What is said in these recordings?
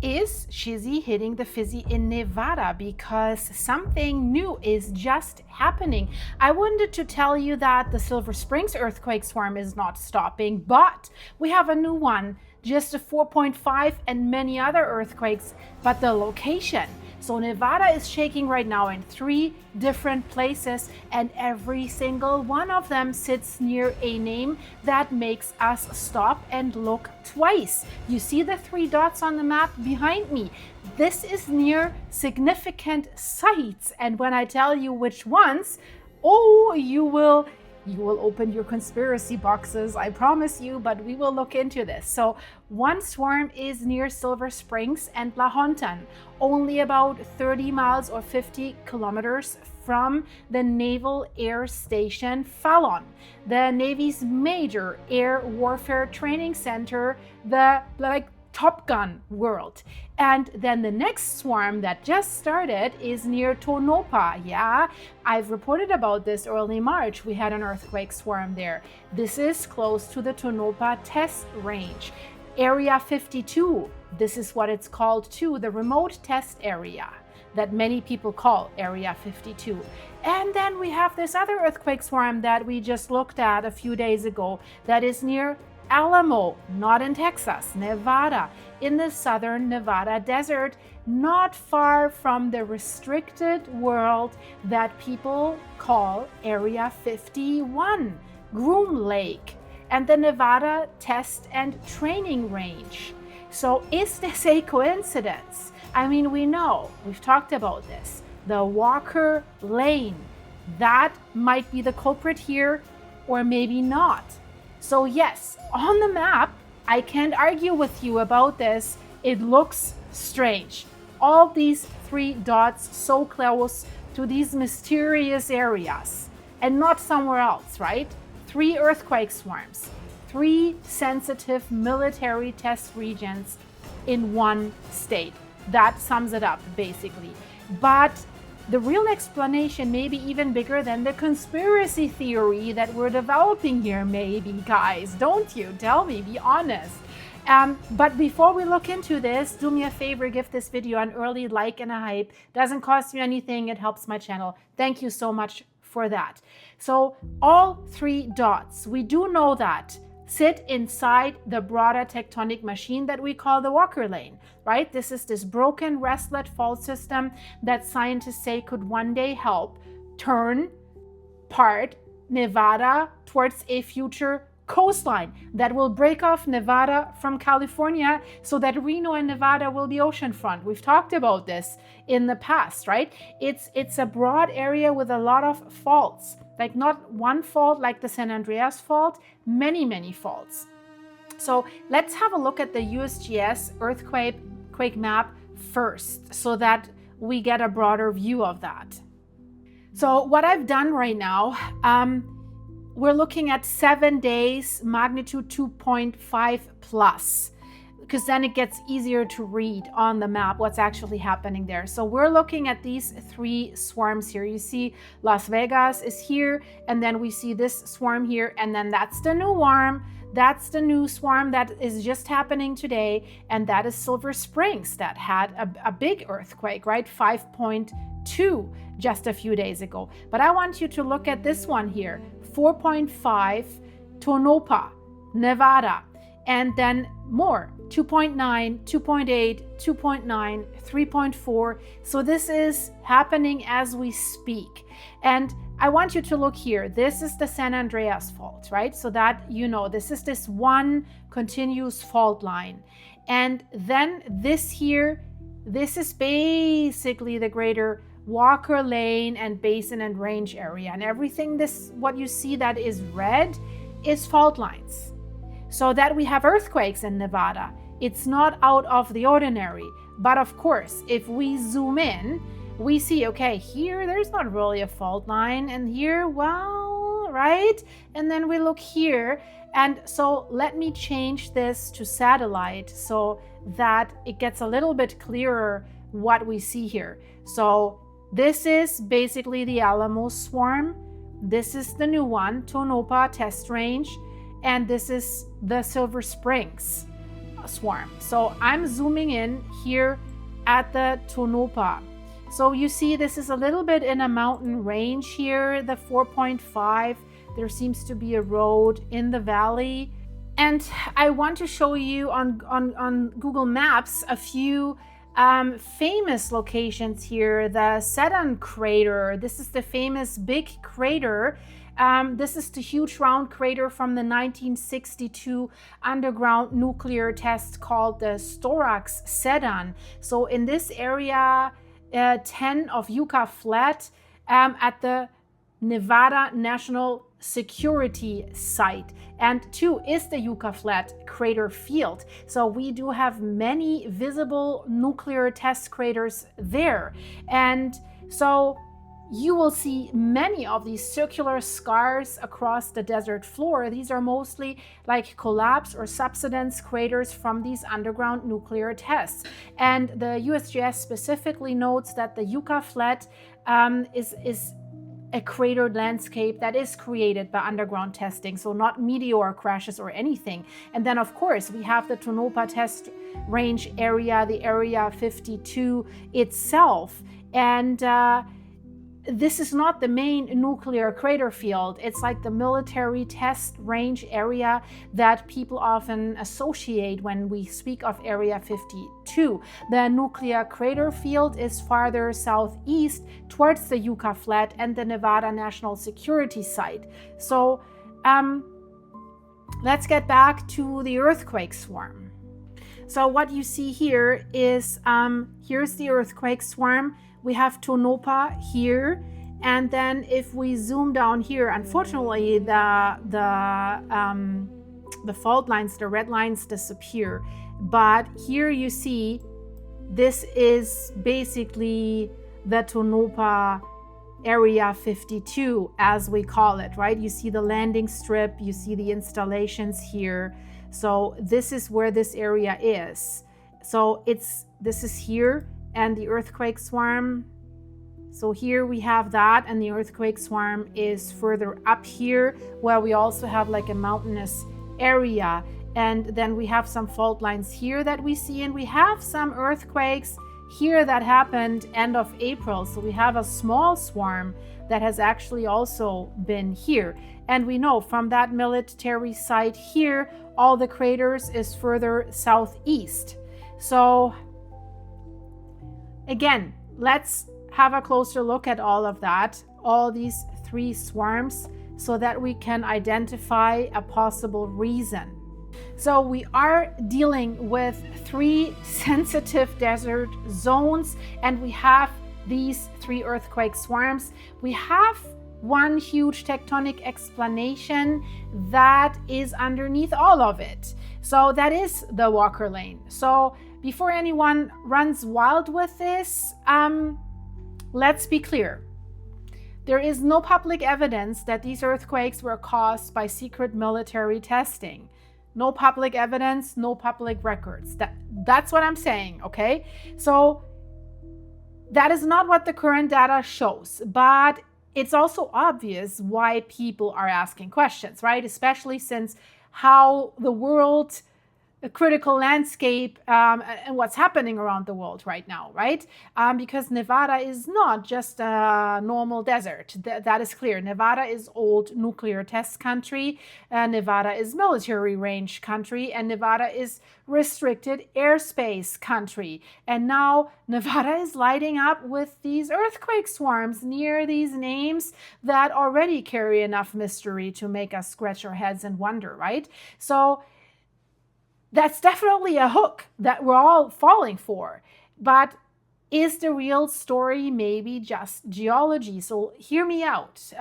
Is Shizzy hitting the fizzy in Nevada because something new is just happening? I wanted to tell you that the Silver Springs earthquake swarm is not stopping, but we have a new one, just a 4.5 and many other earthquakes, but the location. So Nevada is shaking right now in 3 different places, and every single one of them sits near a name that makes us stop and look twice. You see the 3 dots on the map behind me? This is near significant sites, and when I tell you which ones, oh, you will open your conspiracy boxes, I promise you, but we will look into this. So one swarm is near Silver Springs and Lahontan, only about 30 miles or 50 kilometers from the Naval Air Station Fallon, the Navy's major air warfare training center, the TOPGUN world. And then the next swarm that just started is near Tonopah. Yeah, I've reported about this early March. We had an earthquake swarm there. This is close to the Tonopah Test Range. Area 52, this is what it's called too, the remote test area that many people call Area 52. And then we have this other earthquake swarm that we just looked at a few days ago that is near Alamo, not in Texas, Nevada, in the southern Nevada desert, not far from the restricted world that people call Area 51, Groom Lake, and the Nevada Test and Training Range. So is this a coincidence? I mean, we know, we've talked about this, the Walker Lane, that might be the culprit here, or maybe not. So yes, on the map, I can't argue with you about this. It looks strange. All these 3 dots so close to these mysterious areas and not somewhere else, right? 3 earthquake swarms, 3 sensitive military test regions in one state. That sums it up, basically. But the real explanation may be even bigger than the conspiracy theory that we're developing here, maybe, guys. Don't you? Tell me, be honest. But before we look into this, do me a favor, give this video an early like and a hype. Doesn't cost you anything, it helps my channel. Thank you so much for that. So all 3 dots, we do know that, sit inside the broader tectonic machine that we call the Walker Lane, right? This is this broken restlet fault system that scientists say could one day help turn part Nevada towards a future coastline that will break off Nevada from California so that Reno and Nevada will be oceanfront. We've talked about this in the past, right? It's a broad area with a lot of faults. Like not one fault like the San Andreas fault, many faults. So let's have a look at the USGS earthquake map first so that we get a broader view of that. So what I've done right now, we're looking at 7 days, magnitude 2.5 plus, because then it gets easier to read on the map what's actually happening there. So we're looking at these 3 swarms here. You see Las Vegas is here, and then we see this swarm here, and then that's the new swarm. That's the new swarm that is just happening today, and that is Silver Springs that had a big earthquake, right? 5.2 just a few days ago. But I want you to look at this one here, 4.5, Tonopah, Nevada. And then more, 2.9, 2.8, 2.9, 3.4. So this is happening as we speak. And I want you to look here. This is the San Andreas fault, right? So that, you know, this is this one continuous fault line. And then this here, this is basically the greater Walker Lane and Basin and Range area. And everything what you see that is red is fault lines. So that we have earthquakes in Nevada. It's not out of the ordinary. But of course, if we zoom in, we see, okay, here there's not really a fault line, and here, well, right? And then we look here, and so let me change this to satellite so that it gets a little bit clearer what we see here. So this is basically the Alamo swarm. This is the new one, Tonopah Test Range. And this is the Silver Springs swarm. So I'm zooming in here at the Tonopah. So you see this is a little bit in a mountain range here, the 4.5. There seems to be a road in the valley. And I want to show you on Google Maps a few famous locations here. The Sedan crater, this is the famous big crater. This is the huge round crater from the 1962 underground nuclear test called the Storax Sedan. So in this area, 10 of Yucca Flat at the Nevada National Security Site, and 2 is the Yucca Flat crater field. So we do have many visible nuclear test craters there, and so you will see many of these circular scars across the desert floor. These are mostly like collapse or subsidence craters from these underground nuclear tests. And the USGS specifically notes that the Yucca Flat is a cratered landscape that is created by underground testing, so not meteor crashes or anything. And then of course we have the Tonopah Test Range area, the Area 52 itself, and this is not the main nuclear crater field. It's like the military test range area that people often associate when we speak of Area 52. The nuclear crater field is farther southeast towards the Yucca Flat and the Nevada National Security Site. So let's get back to the earthquake swarm. So what you see here is, here's the earthquake swarm. We have Tonopah here, and then if we zoom down here, unfortunately the fault lines, the red lines disappear. But here you see this is basically the Tonopah Area 52, as we call it, right? You see the landing strip, you see the installations here. So this is where this area is. So this is here. And the earthquake swarm, so here we have that, and the earthquake swarm is further up here, where we also have like a mountainous area. And then we have some fault lines here that we see, and we have some earthquakes here that happened end of April. So we have a small swarm that has actually also been here. And we know from that military site here, all the craters is further southeast. So again, let's have a closer look at all of that, all these 3 swarms, so that we can identify a possible reason. So we are dealing with 3 sensitive desert zones, and we have these 3 earthquake swarms. We have one huge tectonic explanation that is underneath all of it. So that is the Walker Lane. So before anyone runs wild with this, let's be clear. There is no public evidence that these earthquakes were caused by secret military testing. No public evidence, no public records. That's what I'm saying, okay? So that is not what the current data shows, but it's also obvious why people are asking questions, right? Especially since how the world, the critical landscape, and what's happening around the world right now, right? Because Nevada is not just a normal desert. That is clear. Nevada is old nuclear test country. Nevada is military range country, and Nevada is restricted airspace country. And now Nevada is lighting up with these earthquake swarms near these names that already carry enough mystery to make us scratch our heads and wonder, right? So that's definitely a hook that we're all falling for. But is the real story maybe just geology? So hear me out.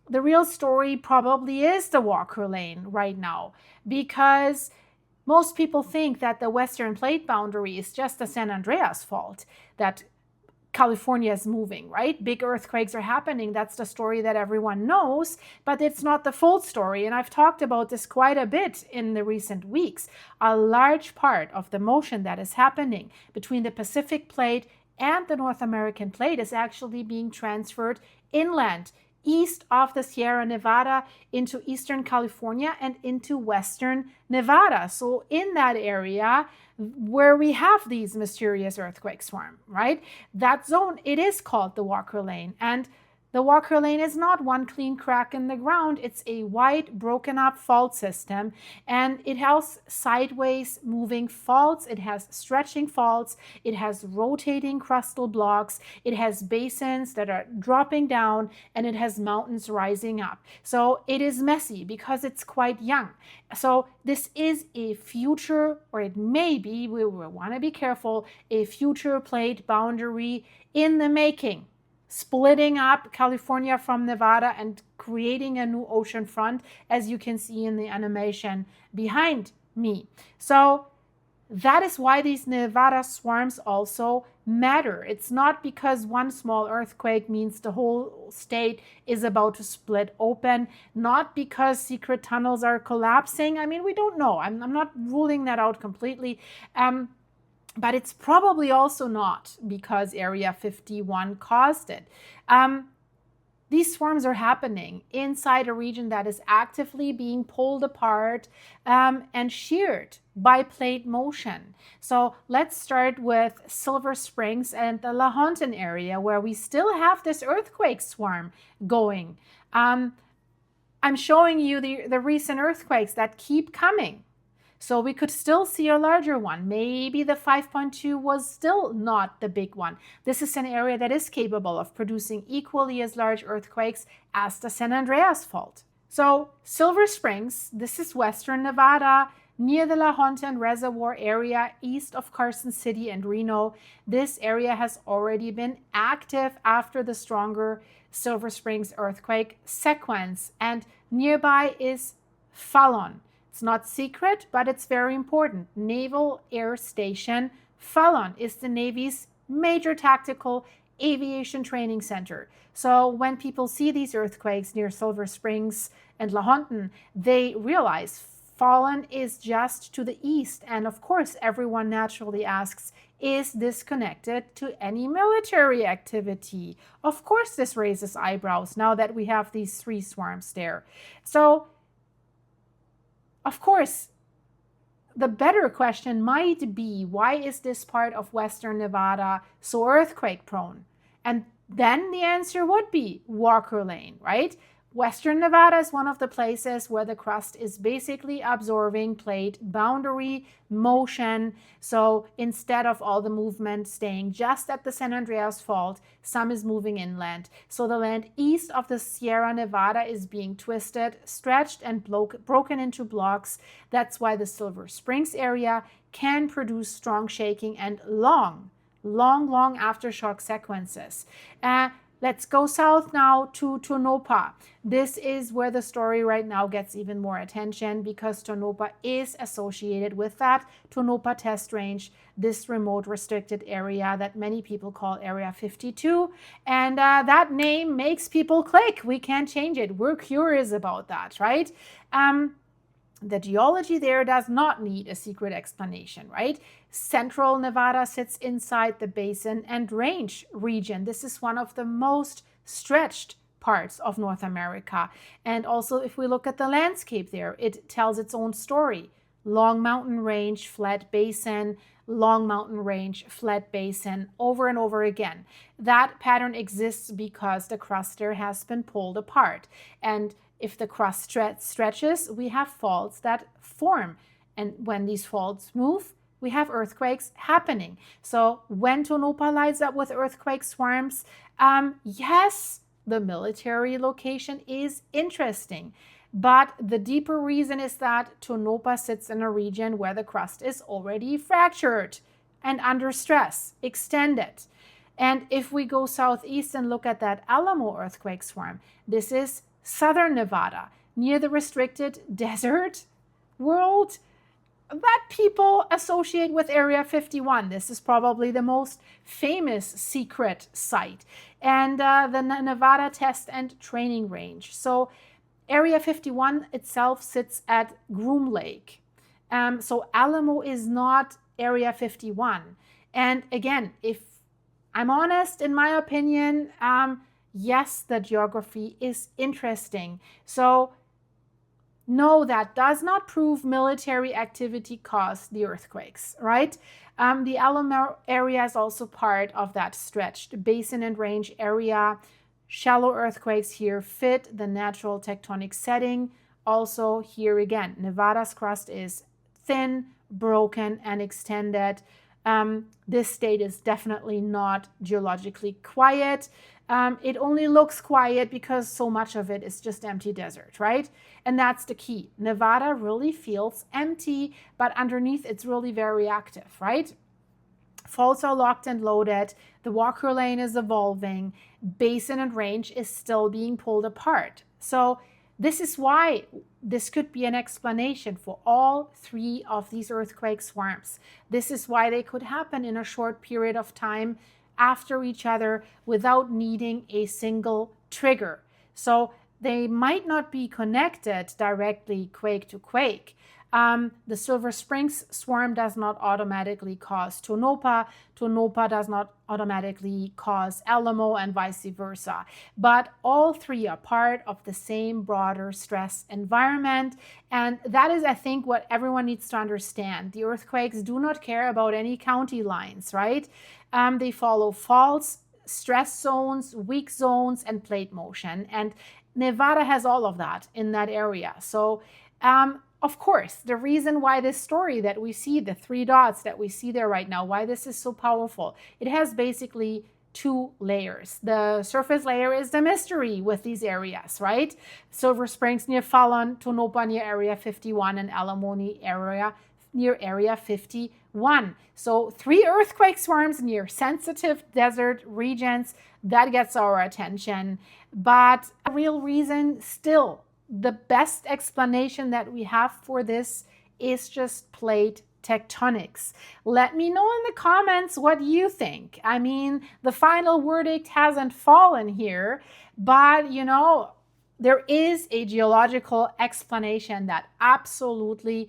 The real story probably is the Walker Lane right now, because most people think that the Western Plate boundary is just the San Andreas fault, that California is moving, right? Big earthquakes are happening. That's the story that everyone knows, but it's not the full story. And I've talked about this quite a bit in the recent weeks. A large part of the motion that is happening between the Pacific Plate and the North American Plate is actually being transferred inland east of the Sierra Nevada into eastern California and into western Nevada. So in that area where we have these mysterious earthquake swarm, right? That zone, it is called the Walker Lane. And the Walker Lane is not one clean crack in the ground. It's a wide, broken up fault system, and it has sideways moving faults. It has stretching faults. It has rotating crustal blocks. It has basins that are dropping down, and it has mountains rising up. So it is messy because it's quite young. So this is a future, or it may be, we want to be careful, a future plate boundary in the making, splitting up California from Nevada and creating a new ocean front, as you can see in the animation behind me. So that is why these Nevada swarms also matter. It's not because one small earthquake means the whole state is about to split open, not because secret tunnels are collapsing. I mean, we don't know. I'm not ruling that out completely. But it's probably also not because Area 51 caused it. These swarms are happening inside a region that is actively being pulled apart and sheared by plate motion. So let's start with Silver Springs and the Lahontan area, where we still have this earthquake swarm going. I'm showing you the recent earthquakes that keep coming. So we could still see a larger one. Maybe the 5.2 was still not the big one. This is an area that is capable of producing equally as large earthquakes as the San Andreas Fault. So Silver Springs, this is western Nevada, near the Lahontan Reservoir area, east of Carson City and Reno. This area has already been active after the stronger Silver Springs earthquake sequence. And nearby is Fallon. It's not secret, but it's very important. Naval Air Station Fallon is the Navy's major tactical aviation training center. So when people see these earthquakes near Silver Springs and Lahontan, they realize Fallon is just to the east. And of course, everyone naturally asks, is this connected to any military activity? Of course, this raises eyebrows now that we have these three swarms there. So of course, the better question might be, why is this part of western Nevada so earthquake prone? And then the answer would be Walker Lane, right? Western Nevada is one of the places where the crust is basically absorbing plate boundary motion. So instead of all the movement staying just at the San Andreas Fault, some is moving inland. So the land east of the Sierra Nevada is being twisted, stretched, and broken into blocks. That's why the Silver Springs area can produce strong shaking and long aftershock sequences. Let's go south now to Tonopah. This is where the story right now gets even more attention because Tonopah is associated with that Tonopah Test Range, this remote restricted area that many people call Area 52. And that name makes people click. We can't change it. We're curious about that, right? The geology there does not need a secret explanation, right? Central Nevada sits inside the Basin and Range region. This is one of the most stretched parts of North America. And also, if we look at the landscape there, it tells its own story. Long mountain range, flat basin, long mountain range, flat basin, over and over again. That pattern exists because the crust there has been pulled apart. And if the crust stretches, we have faults that form. And when these faults move, we have earthquakes happening. So when Tonopah lights up with earthquake swarms, yes, the military location is interesting. But the deeper reason is that Tonopah sits in a region where the crust is already fractured and under stress, extended. And if we go southeast and look at that Alamo earthquake swarm, this is southern Nevada, near the restricted desert world that people associate with Area 51. This is probably the most famous secret site, and the Nevada Test and Training Range. So Area 51 itself sits at Groom Lake. So Alamo is not Area 51. And again, if I'm honest, in my opinion, yes, the geography is interesting. So no, that does not prove military activity caused the earthquakes, right? The Alamo area is also part of that stretched Basin and Range area. Shallow earthquakes here fit the natural tectonic setting. Also, here again, Nevada's crust is thin, broken, and extended. This state is definitely not geologically quiet. It only looks quiet because so much of it is just empty desert, right? And that's the key. Nevada really feels empty, but underneath it's really very active, right? Faults are locked and loaded. The Walker Lane is evolving. Basin and Range is still being pulled apart. So this is why this could be an explanation for all three of these earthquake swarms. This is why they could happen in a short period of time after each other without needing a single trigger. So they might not be connected directly quake to quake. The Silver Springs swarm does not automatically cause Tonopah. Tonopah does not automatically cause Alamo, and vice versa. But all three are part of the same broader stress environment. And that is, I think, what everyone needs to understand. The earthquakes do not care about any county lines, right? They follow faults, stress zones, weak zones, and plate motion. And Nevada has all of that in that area. So, of course, the reason why this story that we see, the 3 dots that we see there right now, why this is so powerful, it has basically 2 layers. The surface layer is the mystery with these areas, right? Silver Springs near Fallon, Tonopah near Area 51, and Alamo near Area 51. So 3 earthquake swarms near sensitive desert regions, that gets our attention. But the real reason still, the best explanation that we have for this is just plate tectonics. Let me know in the comments what you think. I mean, the final verdict hasn't fallen here, but you know, there is a geological explanation that absolutely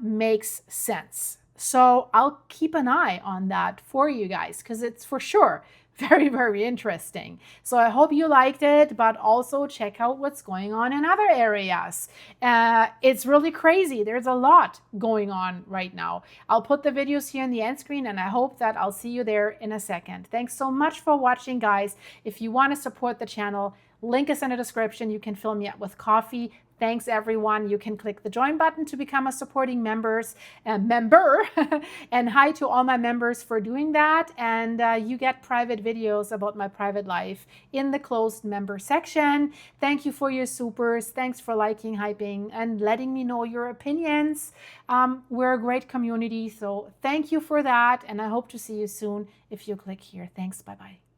makes sense. So I'll keep an eye on that for you guys, because it's for sure very, very interesting. So I hope you liked it, but also check out what's going on in other areas. It's really crazy. There's a lot going on right now. I'll put the videos here in the end screen, and I hope that I'll see you there in a second. Thanks so much for watching, guys. If you want to support the channel, link is in the description. You can fill me up with coffee. Thanks, everyone. You can click the join button to become a supporting member. And hi to all my members for doing that. And you get private videos about my private life in the closed member section. Thank you for your supers. Thanks for liking, hyping, and letting me know your opinions. We're a great community, so thank you for that. And I hope to see you soon if you click here. Thanks. Bye-bye.